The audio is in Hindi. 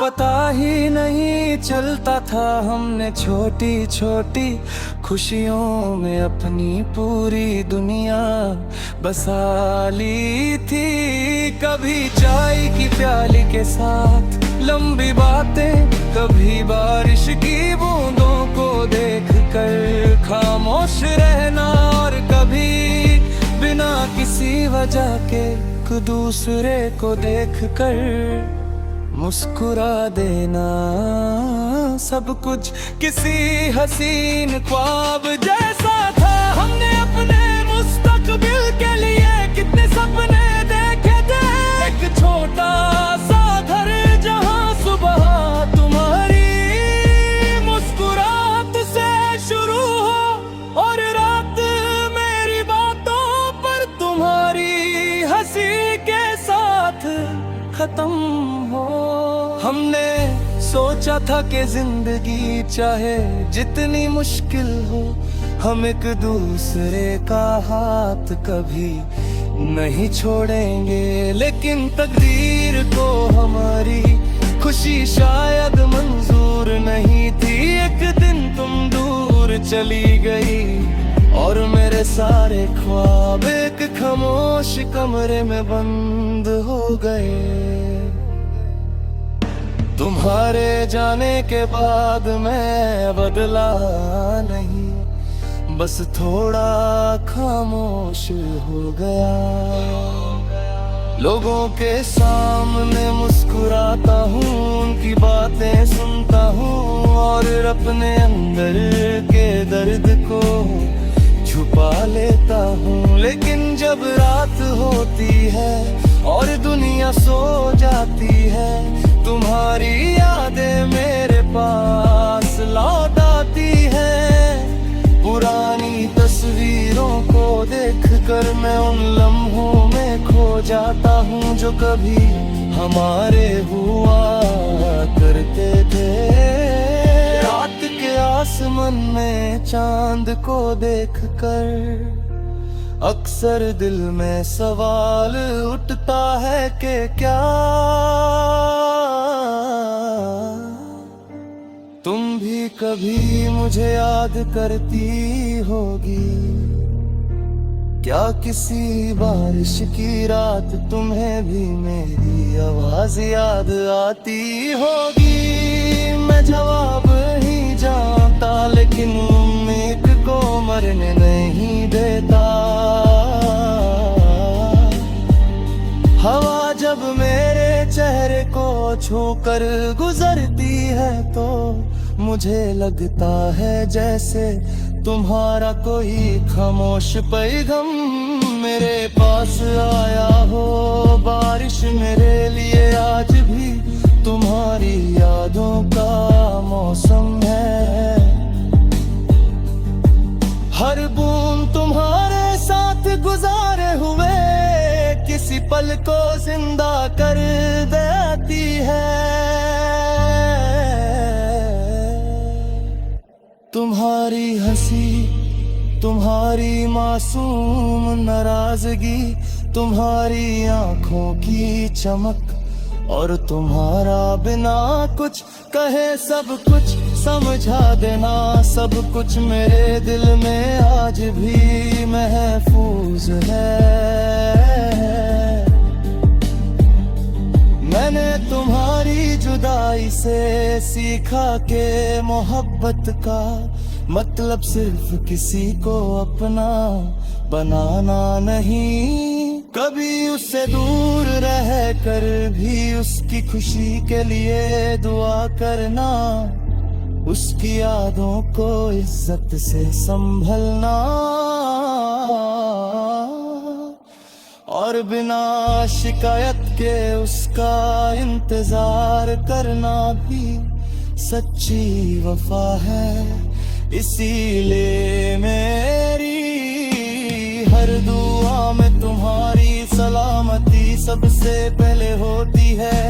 पता ही नहीं चलता था हमने छोटी छोटी खुशियों में अपनी पूरी दुनिया बसा ली थी। कभी चाय की प्याली के साथ लंबी बातें, कभी बारिश की बूंदों को देखकर खामोश रहना, और कभी बिना किसी वजह के एक दूसरे को देखकर मुस्कुरा देना। सब कुछ किसी हसीन ख्वाब जैसा था। हमने अपने मुस्तकबिल के लिए कितने सपने देखे थे। एक छोटा सा घर जहां सुबह तुम्हारी मुस्कुराहट से शुरू हो और रात मेरी बातों पर तुम्हारी हंसी के साथ खत्म हो। हमने सोचा था कि जिंदगी चाहे जितनी मुश्किल हो, हम एक दूसरे का हाथ कभी नहीं छोड़ेंगे। लेकिन तकदीर को हमारी खुशी शायद मंजूर नहीं थी। एक दिन तुम दूर चली गई और मेरे सारे ख्वाब एक खामोश कमरे में बंद हो गए। तुम्हारे जाने के बाद मैं बदला नहीं, बस थोड़ा खामोश हो गया। लोगों के सामने मुस्कुराता हूँ, उनकी बातें सुनता हूँ और अपने अंदर के दर्द को छुपा लेता हूँ। लेकिन जब रात होती है और दुनिया सो जाती है, तुम्हारी यादें मेरे पास लौट आती हैं। पुरानी तस्वीरों को देखकर मैं उन लम्हों में खो जाता हूँ जो कभी हमारे हुआ करते थे। रात के आसमान में चांद को देखकर अक्सर दिल में सवाल उठता है कि क्या तुम भी कभी मुझे याद करती होगी? क्या किसी बारिश की रात तुम्हें भी मेरी आवाज याद आती होगी? मैं जवाब नहीं जानता, लेकिन उम्मीद को मरने नहीं देता। हवा जब मेरे चेहरे को छूकर गुजरती है तो मुझे लगता है जैसे तुम्हारा कोई खामोश पैगाम मेरे पास आया हो। बारिश मेरे लिए आज भी तुम्हारी यादों का मौसम है। हर बूंद तुम्हारे साथ गुजारे हुए किसी पल को जिंदा कर देती है। तुम्हारी हंसी, तुम्हारी मासूम नाराजगी, तुम्हारी आंखों की चमक और तुम्हारा बिना कुछ कहे सब कुछ समझा देना। सब कुछ मेरे दिल में आज भी महफूज है। मैंने तुम्हारी जुदाई से सीखा के मोहब्बत का मतलब सिर्फ किसी को अपना बनाना नहीं। कभी उससे दूर रह कर भी उसकी खुशी के लिए दुआ करना, उसकी यादों को इज्जत से संभलना और बिना शिकायत के उसका इंतजार करना भी सच्ची वफा है। इसीलिए मेरी हर दुआ में तुम्हारी सलामती सबसे पहले होती है।